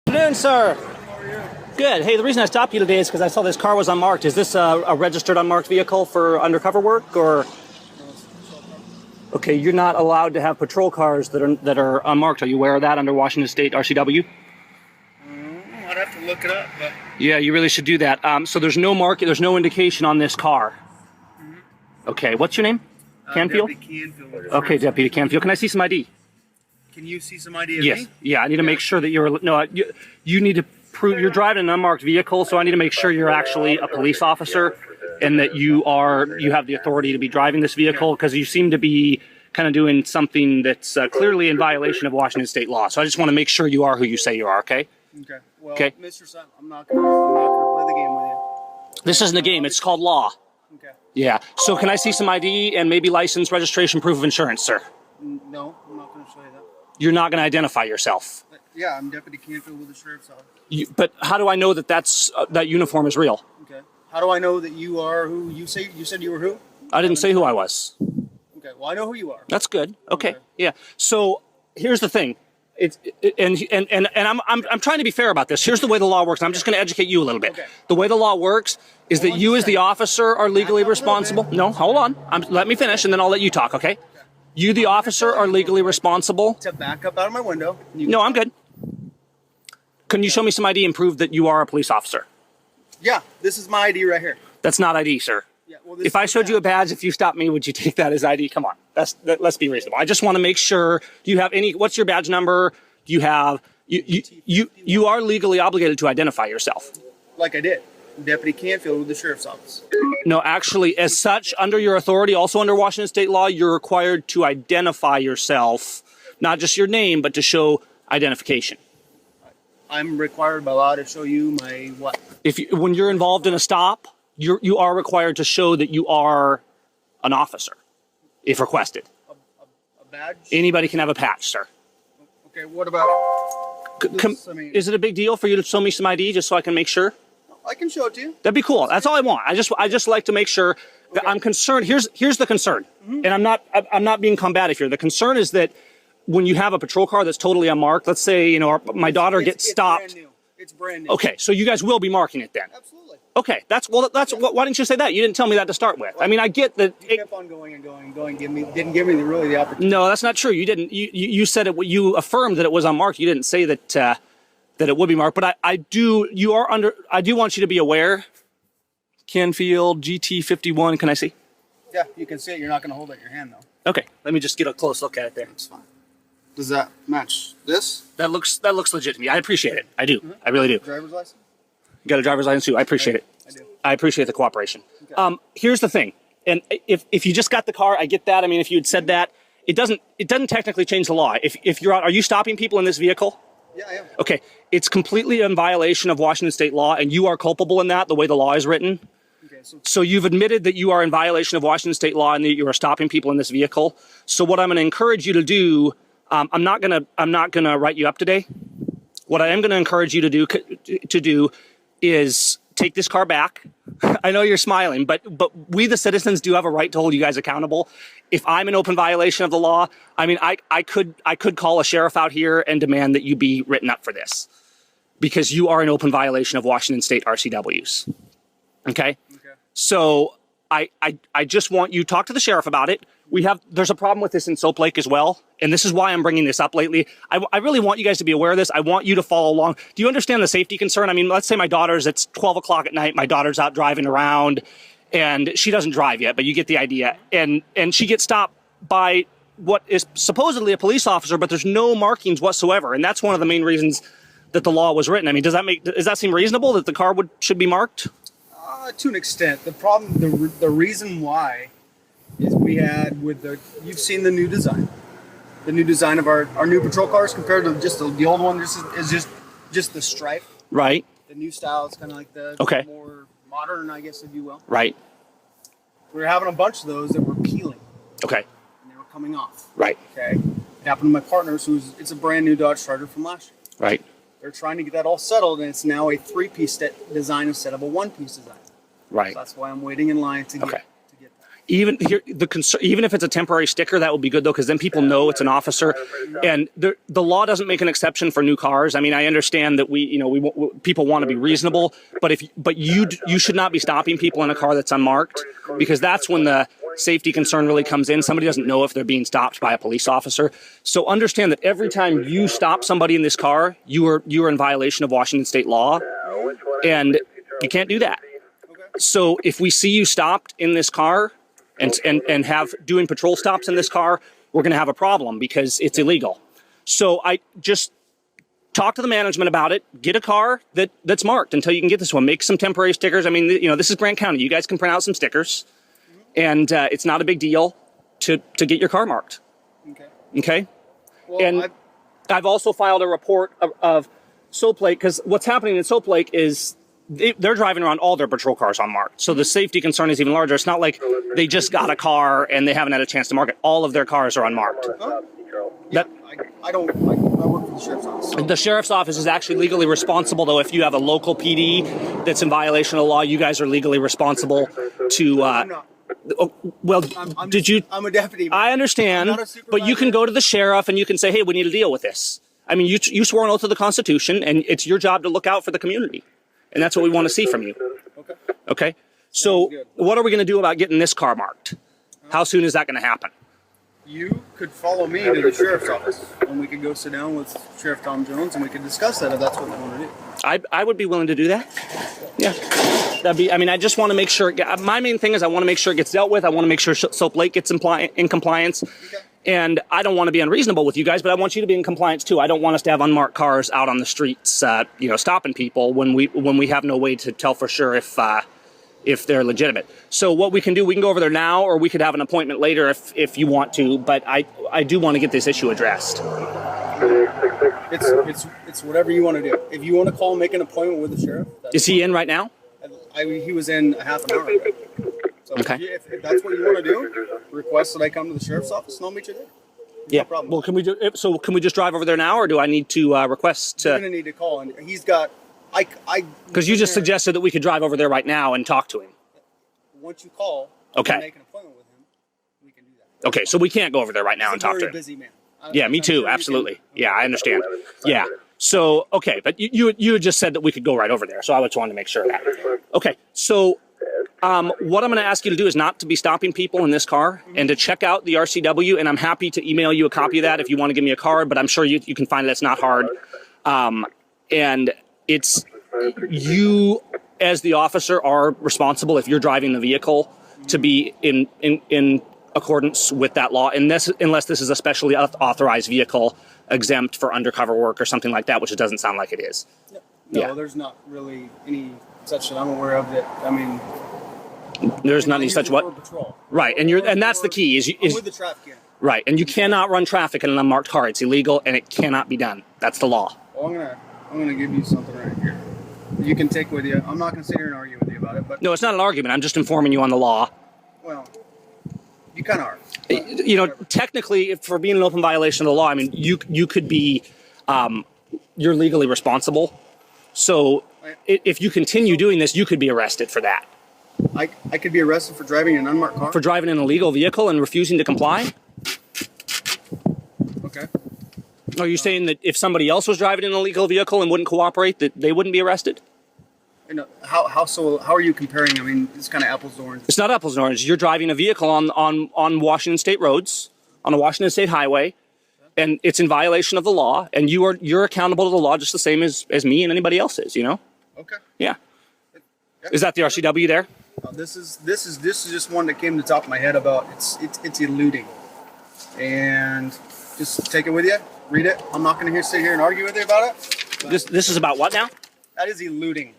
Good afternoon, sir. How are you? Good. Hey, the reason I stopped you today is because I saw this car was unmarked. Is this a registered unmarked vehicle for undercover work, or? Okay, you're not allowed to have patrol cars that are unmarked. Are you aware of that under Washington State RCW? I'd have to look it up, but Yeah, you really should do that. So there's no mark, there's no indication on this car. Okay, what's your name? Canfield? Deputy Canfield. Okay, Deputy Canfield. Can I see some ID? Can you see some ID of Yes. me? Yeah, I need to make sure that you're. No, you need to prove you're driving an unmarked vehicle. So I need to make sure you're actually a police officer, and that you have the authority to be driving this vehicle, because you seem to be kind of doing something that's clearly in violation of Washington State law. So I just want to make sure you are who you say you are. Okay. Okay. Well, Okay. Mr. Sun, I'm not gonna play the game with you. This isn't a game. It's called law. Okay. Yeah. So can I see some ID and maybe license, registration, proof of insurance, sir? No, I'm not gonna show you that. You're not going to identify yourself. But, yeah, I'm Deputy Canfield with the Sheriff's Office. But how do I know that that uniform is real? Okay. How do I know that you are who you say? You said you were who? I didn't say who I was. Okay. Well, I know who you are. That's good. Okay. Okay. Yeah. So here's the thing. I'm trying to be fair about this. Here's the way the law works. I'm just going to educate you a little bit. Okay. The way the law works is that you, as the officer, are legally responsible. No, hold on. Let me finish, and then I'll let you talk. Okay. You, the officer, are legally responsible. To back up out of my window. No, I'm good. Can you show me some ID and prove that you are a police officer? Yeah, this is my ID right here. That's not ID, sir. Yeah. Well, this If I is showed that. you a badge, if you stopped me, would you take that as ID? Come on. Let's be reasonable. I just want to make sure. Do you have any? What's your badge number? Do you have? You are legally obligated to identify yourself. Like I did. Deputy Canfield with the Sheriff's Office. No, actually, as such, under your authority, also under Washington State law, you're required to identify yourself, not just your name, but to show identification. I'm required by law to show you my what? When you're involved in a stop, you are required to show that you are an officer, if requested. A badge? Anybody can have a patch, sir. Okay, what about this? I mean, Is it a big deal for you to show me some ID just so I can make sure? I can show it to you. That'd be cool. That's all I want. I just like to make sure that I'm concerned. Here's the concern, and I'm not being combative here. The concern is that when you have a patrol car that's totally unmarked, let's say my daughter gets stopped. Brand new. It's brand new. Okay, so you guys will be marking it then. Absolutely. Okay, why didn't you say that? You didn't tell me that to start with. I mean, I get that. You kept on going and going and going. Didn't give me the opportunity. No, that's not true. You didn't. You said it. You affirmed that it was unmarked. You didn't say that that it would be marked. But I do want you to be aware. Canfield GT51. Can I see? Yeah, you can see it. You're not going to hold it in your hand though. Okay, let me just get a close look at it there. It's fine. Does that match this? That looks legit to me. I appreciate it. I do. I really do. Driver's license? You got a driver's license too. I appreciate it. I do. I appreciate the cooperation. Okay. Here's the thing, and if you just got the car, I get that. I mean, if you had said that, it doesn't technically change the law. If you're out, are you stopping people in this vehicle? Yeah, I am. Okay, it's completely in violation of Washington State law, and you are culpable in that, the way the law is written. Okay, So you've admitted that you are in violation of Washington State law and that you are stopping people in this vehicle. So what I'm going to encourage you to do, I'm not gonna write you up today. What I am going to encourage you to do is take this car back. I know you're smiling, but we the citizens do have a right to hold you guys accountable. If I'm in open violation of the law, I mean, I could call a sheriff out here and demand that you be written up for this, because you are in open violation of Washington State RCWs. Okay? So I just want you to talk to the sheriff about it. There's a problem with this in Soap Lake as well, and this is why I'm bringing this up lately. I really want you guys to be aware of this. I want you to follow along. Do you understand the safety concern? I mean, let's say it's 12 o'clock at night, my daughter's out driving around, and she doesn't drive yet, but you get the idea. And she gets stopped by what is supposedly a police officer, but there's no markings whatsoever, and that's one of the main reasons that the law was written. I mean, does that seem reasonable that the car should be marked? To an extent. The problem, the reason why is we had you've seen the new design. The new design of our new patrol cars compared to just the old one. This is just the stripe. Right. The new style is kind of like the more modern, I guess, if you will. Right. We were having a bunch of those that were peeling. Okay. And they were coming off. Right. Okay. It happened to my partners, it's a brand new Dodge Charger from last year. Right. They're trying to get that all settled, and it's now a 3-piece design instead of a 1-piece design. Right. So that's why I'm waiting in line to get that. even here, even if it's a temporary sticker, that would be good though, because then people know it's an officer. And the law doesn't make an exception for new cars. I mean, I understand that people want to be reasonable, but you should not be stopping people in a car that's unmarked, because that's when the safety concern really comes in. Somebody doesn't know if they're being stopped by a police officer. So understand that every time you stop somebody in this car, you are in violation of Washington state law, and you can't do that. So if we see you stopped in this car and have doing patrol stops in this car, we're going to have a problem because it's illegal. So I just talk to the management about it. Get a car that's marked until you can get this one. Make some temporary stickers. I mean, this is Grant County. You guys can print out some stickers, and it's not a big deal to get your car marked. Okay. Well, and I've also filed a report of Soap Lake, because what's happening in Soap Lake is they're driving around all their patrol cars unmarked. So the safety concern is even larger. It's not like they just got a car and they haven't had a chance to mark it. All of their cars are unmarked. I work for the sheriff's office. So. The sheriff's office is actually legally responsible, though. If you have a local PD that's in violation of the law, you guys are legally responsible to... I'm not. I'm a deputy. I understand, but you can go to the sheriff and you can say, hey, we need to deal with this. I mean, you swore an oath to the Constitution, and it's your job to look out for the community. And that's what we want to see from you. Okay. So what are we going to do about getting this car marked? How soon is that going to happen? You could follow me to the sheriff's office, and we could go sit down with Sheriff Tom Jones, and we could discuss that if that's what we want to do. I would be willing to do that. Yeah. I just want to make sure. My main thing is I want to make sure it gets dealt with. I want to make sure Soap Lake gets in compliance. Okay. And I don't want to be unreasonable with you guys, but I want you to be in compliance too. I don't want us to have unmarked cars out on the streets, stopping people when we have no way to tell for sure if they're legitimate. So what we can do, we can go over there now, or we could have an appointment later if you want to. But I do want to get this issue addressed. It's whatever you want to do. If you want to call and make an appointment with the sheriff, is he in right now? He was in a half an hour ago. So okay. If that's what you want to do, request that I come to the sheriff's office and I'll meet you there. Yeah. No problem. Well, can we just drive over there now, or do I need to request? You're gonna need to call, and he's got. Because you just suggested that we could drive over there right now and talk to him. Once you call, okay, and make an appointment with him, we can do that. Okay, so we can't go over there right now and talk to him. He's a very busy man. Yeah, me too. Absolutely. Yeah, I understand. Yeah. So, okay, but you had just said that we could go right over there, so I just wanted to make sure of that. Okay, so what I'm going to ask you to do is not to be stopping people in this car and to check out the RCW, and I'm happy to email you a copy of that if you want to give me a card, but I'm sure you can find it. It's not hard. And it's you as the officer are responsible if you're driving the vehicle to be in accordance with that law, unless this is a specially authorized vehicle exempt for undercover work or something like that, which it doesn't sound like it is. No, there's not really any such that I'm aware of that. I mean, there's not any such what? Patrol. Right, and that's the key is with the traffic. Right, and you cannot run traffic in an unmarked car. It's illegal and it cannot be done. That's the law. Well, I'm gonna give you something right here. You can take with you. I'm not gonna sit here and argue with you about it, but no, it's not an argument. I'm just informing you on the law. Well, you kind of are. Technically, for being an open violation of the law, I mean, you could be, you're legally responsible. So if you continue doing this, you could be arrested for that. I could be arrested for driving an unmarked car? For driving an illegal vehicle and refusing to comply? Okay. Are you saying that if somebody else was driving an illegal vehicle and wouldn't cooperate, that they wouldn't be arrested? How are you comparing? I mean, it's kind of apples to oranges. It's not apples and oranges. You're driving a vehicle on Washington State roads, on a Washington State highway, and it's in violation of the law, and you're accountable to the law just the same as me and anybody else is, Okay. Yeah. Is that the RCW there? This is just one that came to the top of my head about it's eluding, and just take it with you, read it. I'm not going to sit here and argue with you about it. This is about what now? That is eluding.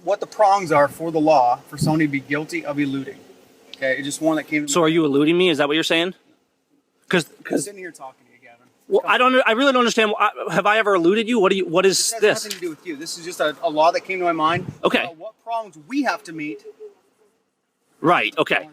What the prongs are for the law for somebody to be guilty of eluding. Okay, it's just one that came. So are you eluding me? Is that what you're saying? Because I'm sitting here talking to you, Gavin. Well, I really don't understand. Have I ever eluded you? What is this? It has nothing to do with you. This is just a law that came to my mind. Okay. About what prongs we have to meet. Right. Okay.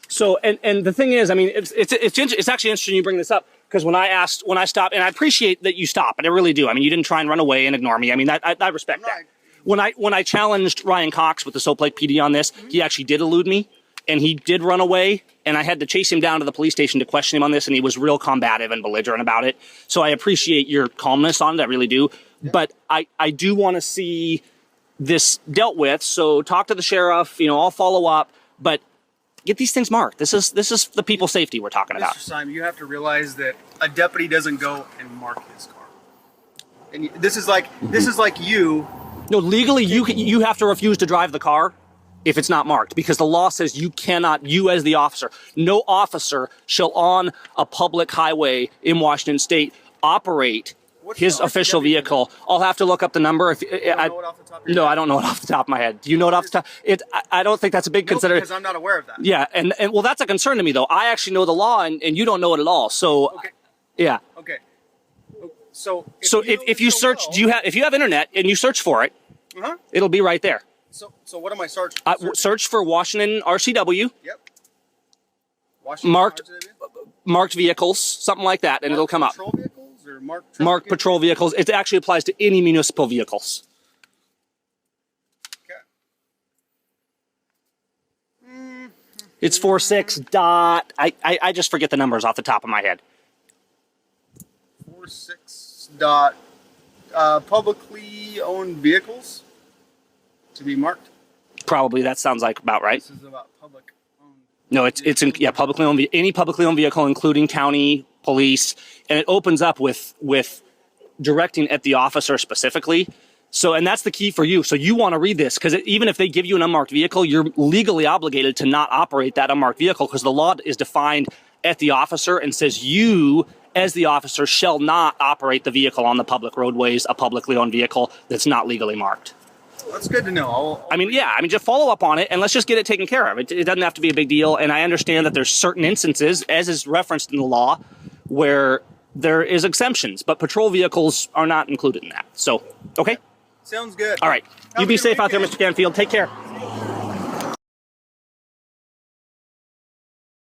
So and the thing is, I mean, it's actually interesting you bring this up, because when I stopped, and I appreciate that you stop, and I really do. I mean, you didn't try and run away and ignore me. I mean, I respect that. when I challenged Ryan Cox with the Soap Lake PD on this, he actually did elude me, and he did run away, and I had to chase him down to the police station to question him on this, and he was real combative and belligerent about it. So I appreciate your calmness on it, I really do. Yeah. But I do want to see this dealt with. So talk to the sheriff. I'll follow up, but get these things marked. This is the people's safety we're talking about. Mr. Simon, you have to realize that a deputy doesn't go and mark his car. And this is like you. No, legally you have to refuse to drive the car if it's not marked, because the law says you cannot, you as the officer, no officer shall on a public highway in Washington State operate his official vehicle. I'll have to look up the number. If I don't know it off the top of my head. Do you know it off the top? I don't think that's a big consideration. Because I'm not aware of that. Yeah, and well, that's a concern to me though. I actually know the law, and you don't know it at all. So, okay. Yeah. Okay. So if you search, if you have internet and you search for it, it'll be right there. So what am I searching? Search for Washington RCW. Yep. Washington marked vehicles, something like that, and it'll come up. Patrol vehicles or marked patrol vehicles. It actually applies to any municipal vehicles. Okay. It's 46 dot. I just forget the numbers off the top of my head. 46 dot publicly owned vehicles to be marked. Probably that sounds like about right. This is about public owned. No, it's publicly owned, any publicly owned vehicle, including county police, and it opens up with directing at the officer specifically. So, and that's the key for you. So you want to read this, because even if they give you an unmarked vehicle, you're legally obligated to not operate that unmarked vehicle, because the law is defined at the officer and says you, as the officer, shall not operate the vehicle on the public roadways, a publicly owned vehicle that's not legally marked. That's good to know. Just follow up on it, and let's just get it taken care of. It doesn't have to be a big deal, and I understand that there's certain instances, as is referenced in the law, where there is exemptions, but patrol vehicles are not included in that. So, okay? Sounds good. All right. You be safe out there, Mr. Canfield. Take care.